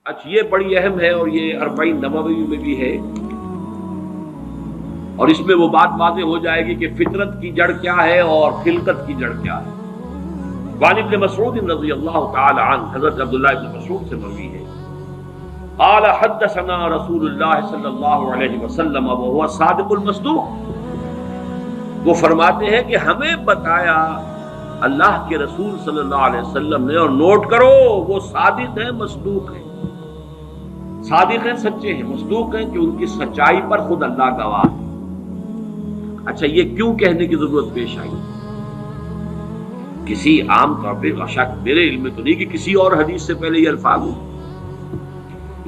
اچھا یہ بڑی اہم ہے اور یہ 40 نووی میں بھی ہے، اور اس میں وہ بات واضح ہو جائے گی کہ فطرت کی جڑ کیا ہے اور خلقت کی جڑ کیا ہے۔ وعن ابن مسعود رضی اللہ تعالی عنہ، حضرت عبداللہ ابن مسعود سے مروی ہے، قال حدثنا رسول اللہ صلی اللہ علیہ وسلم وهو الصادق المصدوق، وہ فرماتے ہیں کہ ہمیں بتایا اللہ کے رسول صلی اللہ علیہ وسلم نے، اور نوٹ کرو وہ صادق ہیں مصدوق ہیں، صادق ہیں سچے ہیں، مصدوق ہیں کہ ان کی سچائی پر خود اللہ گواہ ہے۔ اچھا یہ کیوں کہنے کی ضرورت پیش آئی؟ کسی عام طور پہ شک میرے علم میں تو نہیں کہ کسی اور حدیث سے پہلے یہ الفاظ ہوں،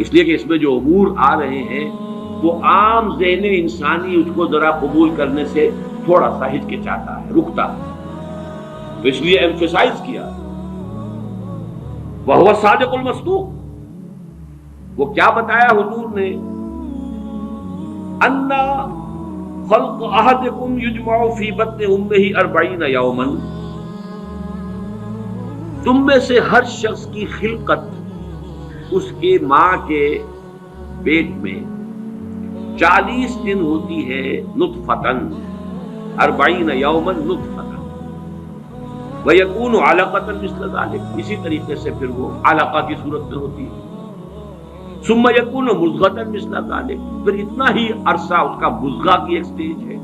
اس لیے کہ اس میں جو امور آ رہے ہیں وہ عام ذہن انسانی اس کو ذرا قبول کرنے سے تھوڑا سا ہچکچاتا ہے، رکتا ہے، تو اس لیے ایمفسائز کیا وَهُوَ الصَّادِقُ الْمَصْدُوقُ۔ وہ کیا بتایا حضور نے؟ اَنَّ خَلْقَ أَحَدِكُمْ يُجْمَعُ فِي بَطْنِ أُمِّهِ 40 يَوْمًا، تم میں سے ہر شخص کی خلقت اس کے ماں کے پیٹ میں 40 دن ہوتی ہے، نطفتن 40 یوما نطفتن، ویکون علقۃ مثل ذلک، اسی طریقے سے پھر وہ علقہ کی صورت میں ہوتی ہے، ثم یکون مضغۃ مثل ذلک، پھر اتنا ہی عرصہ اس کا مضغہ کی ایک سٹیج ہے،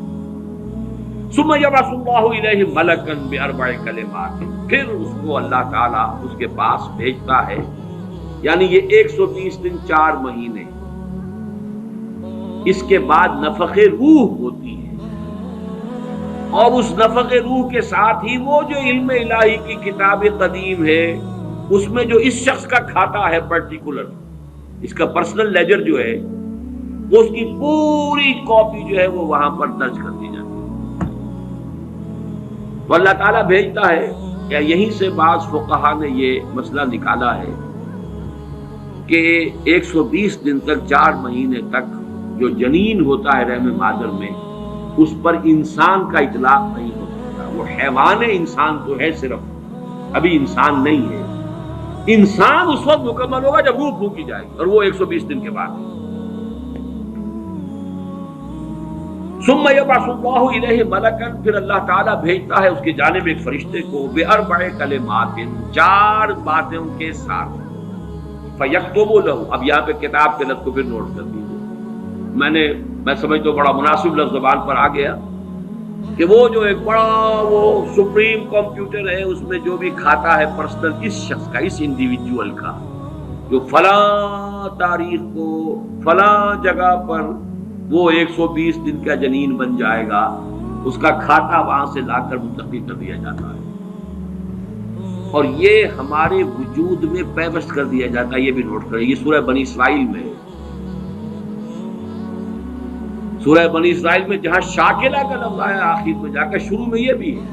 ثم یبعث اللہ الیہ ملکا باربع کلمات، پھر اس کو اللہ تعالیٰ اس کے پاس بھیجتا ہے، یعنی یہ 120 دن 4 مہینے، اس کے بعد نفخ روح ہوتی ہے، اور اس نفخ روح کے ساتھ ہی وہ جو علم الہی کی کتاب قدیم ہے اس میں جو اس شخص کا کھاتا ہے پرٹیکولر، اس کا پرسنل لیجر جو ہے، وہ اس کی پوری کاپی جو ہے وہ وہاں پر درج کر دی جاتی ہے، تو اللہ تعالیٰ بھیجتا ہے۔ یا یہیں سے بعض فقہا نے یہ مسئلہ نکالا ہے کہ 120 دن تک 4 مہینے تک جو جنین ہوتا ہے رحم مادر میں، اس پر انسان کا اطلاق نہیں ہو سکتا، وہ حیوان انسان تو ہے صرف، ابھی انسان نہیں ہے، انسان اس وقت مکمل ہوگا جب روح پھونکی جائے گی، اور وہ 120 دن کے بعد۔ ثم یبعث اللہ الیہ ملکا، پھر اللہ تعالیٰ بھیجتا ہے اس کی جانب ایک فرشتے کو، باربع کلمات، 4 باتوں کے ساتھ، فیکتب لہ، اب یہاں پہ کتاب کے لفظ کو پھر نوٹ کر دیجیے، میں سمجھتا ہوں بڑا مناسب لفظ زبان پر آ گیا کہ وہ جو ایک بڑا وہ سپریم کمپیوٹر ہے، اس میں جو بھی کھاتا ہے پرسنل اس شخص کا، اس انڈیویجول کا، جو فلاں تاریخ کو فلاں جگہ پر وہ 120 دن کا جنین بن جائے گا، اس کا کھاتا وہاں سے لا کر منتقل کر دیا جاتا ہے، اور یہ ہمارے وجود میں پیوست کر دیا جاتا ہے۔ یہ بھی نوٹ کریں، یہ سورہ بنی اسرائیل میں، سورہ بنی اسرائیل میں جہاں شاکلہ کا لفظ آیا آخر میں جا کر، شروع میں یہ بھی ہے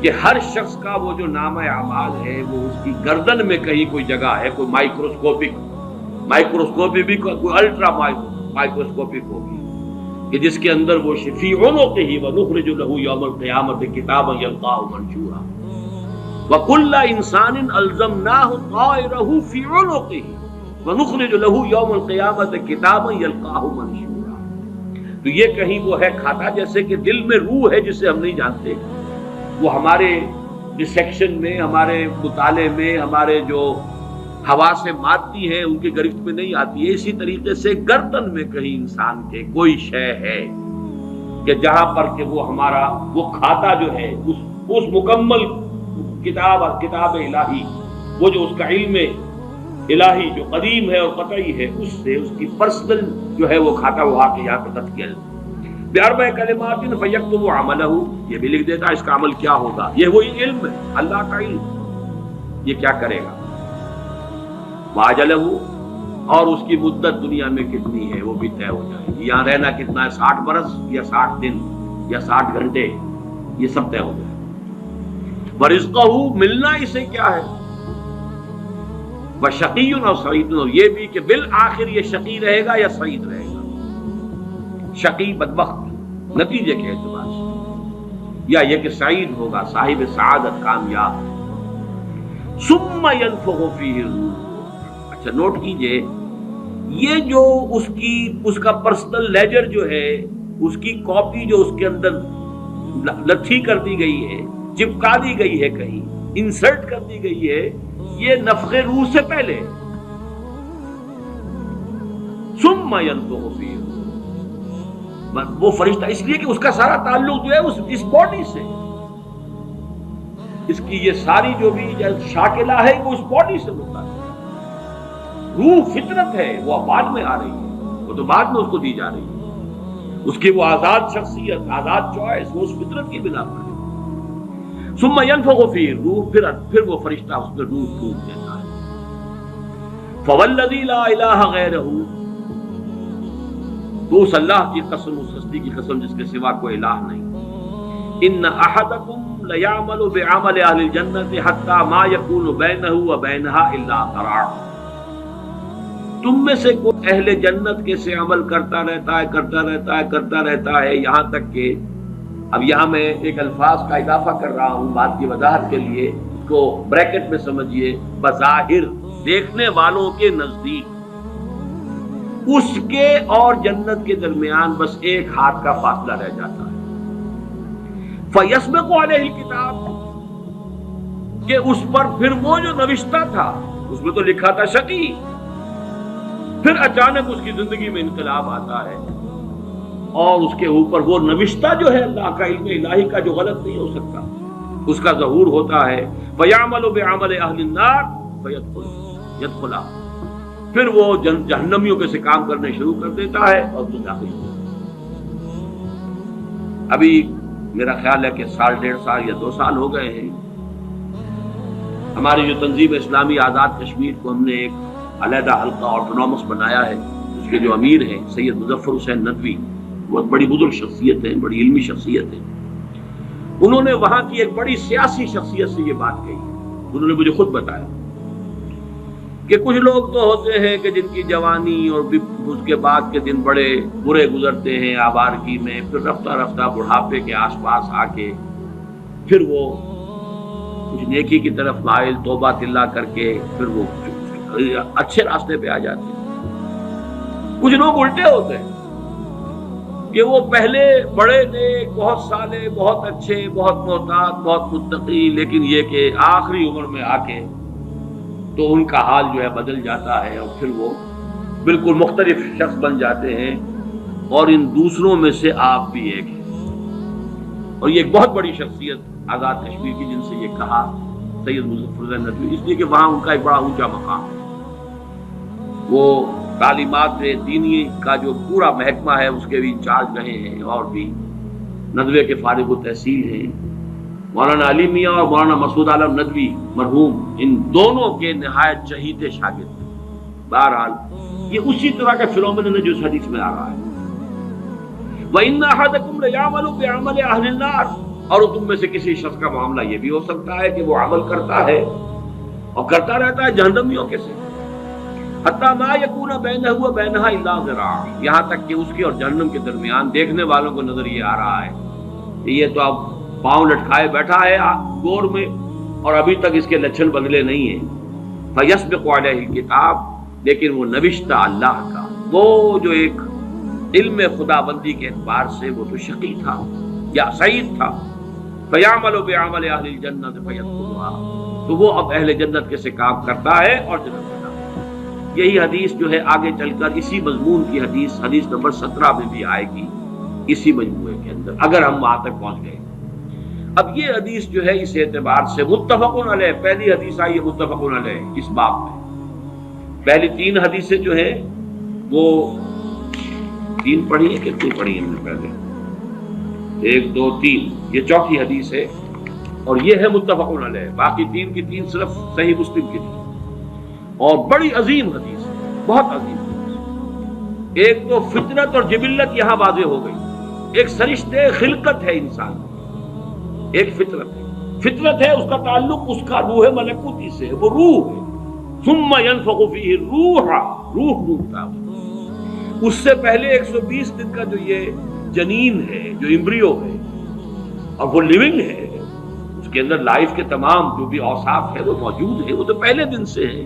کہ ہر شخص کا وہ جو نامہ اعمال ہے وہ اس کی گردن میں کہیں کوئی جگہ ہے، کوئی مائکروسکوپی بھی کوئی الٹرا مائکروسکوپک ہوگی، کہ جس کے اندر وہ فی عنقہ ونخرج لہ یوم القیامۃ کتابا یلقاہ منشورا وکل انسان الزمناہ طائرہ فی عنقہ ونخرج لہ یوم القیامۃ کتابا یلقاہ منشورا۔ تو یہ کہیں وہ ہے کھاتا، جیسے کہ دل میں روح ہے جسے ہم نہیں جانتے، وہ ہمارے ڈسیکشن میں، ہمارے مطالعے میں، ہمارے جو حواس مادی ہیں ان کی گرفت میں نہیں آتی ہے، اسی طریقے سے گردن میں کہیں انسان کے کوئی شے ہے کہ جہاں پر کہ وہ ہمارا وہ کھاتا جو ہے اس مکمل کتاب الہی، وہ جو اس کا علم الہی جو قدیم ہے اور قطعی ہے، اس سے اس کی پرسنل جو ہے وہ کھاتا وہ آ کے یہاں پہ خط کیا باربع کلمات فیکتب عملہ، یہ بھی لکھ دیتا اس کا عمل کیا ہوگا، یہ وہی علم ہے، اللہ کا علم، یہ کیا کرے گا، واجلہ، اور اس کی مدت دنیا میں کتنی ہے وہ بھی طے ہو جائے گی، یہاں رہنا کتنا ہے، 60 برس یا 60 دن یا 60 گھنٹے، یہ سب طے ہو جائے گا، ورزقہ، ملنا اسے کیا ہے، وشقی اور سعید، اور یہ بھی کہ بالآخر یہ شقی رہے گا یا سعید رہے گا، شقی بدبخت نتیجے کے اعتبار سے، یا یہ کہ سعید ہوگا، صاحب سعادت، کامیاب۔ ثم ينفخ فیہ الروح، اچھا نوٹ کیجئے، یہ جو اس کا پرسنل لیجر جو ہے، اس کی کاپی جو اس کے اندر لتھی کر دی گئی ہے، چپکا دی گئی ہے، کہیں انسرٹ کر دی گئی ہے، یہ نفخ روح سے پہلے ثم ينفخ فيه، وہ فرشتہ اس لیے کہ اس کا سارا تعلق جو ہے اس باڈی سے، اس کی یہ ساری جو بھی شاکلہ ہے وہ اس باڈی سے متعلق ہے۔ روح فطرت ہے، وہ بعد میں آ رہی ہے، وہ تو بعد میں اس کو دی جا رہی ہے، اس کی وہ آزاد شخصیت، آزاد چوائس، وہ اس فطرت کی بنا پر ہے۔ ثم ينفخ فيه روح، پھر وہ فرشتہ اس میں روح پھونک دیتا ہے۔ فوالذی لا الہ غیرہ، تو اس اللہ کی قسم، اس ہستی کی قسم جس کے سوا کوئی الہ نہیں، ان احدکم لیعمل بعمل اہل الجنۃ حتی ما یکون بینہ وبینہا الا ذراع، تم میں سے کوئی اہل جنت کے سے عمل کرتا رہتا ہے یہاں تک کہ، اب یہاں میں ایک الفاظ کا اضافہ کر رہا ہوں بات کی وضاحت کے لیے، اس کو بریکٹ میں سمجھیے، بظاہر دیکھنے والوں کے نزدیک اس کے اور جنت کے درمیان بس ایک ہاتھ کا فاصلہ رہ جاتا ہے۔ فَيَسْبِقُ عَلَيْهِ الْكِتَابُ، کہ اس پر پھر وہ جو نوشتہ تھا، اس میں تو لکھا تھا شقی، پھر اچانک اس کی زندگی میں انقلاب آتا ہے اور اس کے اوپر وہ نوشتہ جو ہے اللہ کا علم الہی کا جو غلط نہیں ہو سکتا، اس کا ظہور ہوتا ہے۔ فَيَعْمَلُ بِعَمَلِ أَهْلِ النَّارِ فَيَدْخُلُهَا، پھر وہ جہنمیوں کے سے کام کرنے شروع کر دیتا ہے اور تو داخل ہو جاتا ہے۔ ابھی میرا خیال ہے کہ سال 1.5 سال یا 2 سال ہو گئے ہیں، ہماری جو تنظیم اسلامی آزاد کشمیر کو ہم نے ایک علیحدہ حلقہ آٹونومس بنایا ہے، اس کے جو امیر ہیں سید مظفر حسین ندوی، بہت بڑی بزرگ شخصیت ہے، بڑی علمی شخصیت ہے، انہوں نے وہاں کی ایک بڑی سیاسی شخصیت سے یہ بات کہی، انہوں نے مجھے خود بتایا کہ کچھ لوگ تو ہوتے ہیں کہ جن کی جوانی اور اس کے بعد کے دن بڑے برے گزرتے ہیں آوارگی میں، پھر رفتہ رفتہ بڑھاپے کے آس پاس آ کے پھر وہ کچھ نیکی کی طرف مائل، توبہ تلا کر کے پھر وہ اچھے راستے پہ آ جاتے ہیں۔ کچھ لوگ الٹے ہوتے ہیں کہ وہ پہلے بڑے نیک، بہت صالح، بہت اچھے، بہت محتاط، بہت متقی، لیکن یہ کہ آخری عمر میں آ کے تو ان کا حال جو ہے بدل جاتا ہے اور پھر وہ بالکل مختلف شخص بن جاتے ہیں، اور ان دوسروں میں سے آپ بھی ایک ہیں۔ اور یہ ایک بہت بڑی شخصیت آزاد کشمیر کی، جن سے یہ کہا سید مظفر حسین ندوی، اس لیے کہ وہاں ان کا ایک بڑا اونچا مقام ہے، وہ تعلیمات دینی کا جو پورا محکمہ ہے اس کے بھی انچارج رہے ہیں، اور بھی ندوے کے فارغ التحصیل ہیں۔ مولانا علی میاں اور مولانا مسعود عالم ندوی مرحوم، ان دونوں کے نہایت چہیتے شاگرد ہیں۔ بہرحال یہ اسی طرح کا فنومینن ہے جو اس حدیث میں آ رہا ہے۔ وَإِنَّ أَحَدَكُمْ لَيَعْمَلُ بِعَمَلِ أَهْلِ النَّارِ، اور تم میں سے کسی شخص کا معاملہ یہ بھی ہو سکتا ہے کہ وہ عمل کرتا ہے اور کرتا رہتا ہے جہنمیوں کے سے، حتیٰ ما یکون بینہ وبینہا الا ذراع، یہاں تک کہ اس کے اور جہنم کے درمیان دیکھنے والوں کو نظر یہ آ رہا ہے کہ یہ تو اب پاؤں لٹکائے بیٹھا ہے گور میں اور ابھی تک اس کے لچھن بدلے نہیں ہیں۔ فیسبق علیہ الکتاب، لیکن وہ نوشتہ اللہ کا، وہ جو ایک علم خدا بندی کے اعتبار سے وہ تو شقی تھا یا سعید تھا، فیعمل بعمل اہل الجنۃ فیدخلها، تو وہ اب اہل جنت کے سے کام کرتا ہے اور جنت میں جاتا ہے۔ یہی حدیث جو ہے آگے چل کر اسی مضمون کی حدیث نمبر 17 میں بھی آئے گی، اسی مجموعے کے اندر، اگر ہم وہاں تک پہنچ گئے۔ اب یہ حدیث جو ہے اس اعتبار سے متفق علیہ، پہلی حدیث آئی ہے متفق علیہ اس باب میں۔ پہلی 3 حدیثیں جو ہیں وہ 3 پڑھی ہیں، کتنی پڑھی ہیں ہم نے پہلے؟ 1 2 3، یہ چوتھی حدیث ہے اور یہ ہے متفق علیہ، باقی 3 کی 3 صرف صحیح مسلم کی تھی، اور بڑی عظیم حدیث ہے، بہت عظیم حدیث۔ ایک تو فطرت اور جبلت یہاں واضح ہو گئی، ایک سرشتے خلقت ہے انسان، ایک فطرت ہے، اس کا تعلق اس کا روح ملکوتی سے، وہ روح ہے۔ ثم ينفخ فيه الروح، روح پھونکتا ہے۔ اس سے پہلے 120 دن کا جو یہ جنین ہے، جو امبریو ہے، اور وہ لیونگ ہے، اس کے اندر لائف کے تمام جو بھی اوصاف ہے وہ موجود ہے، وہ تو پہلے دن سے ہے۔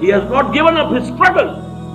he has not given up his struggle,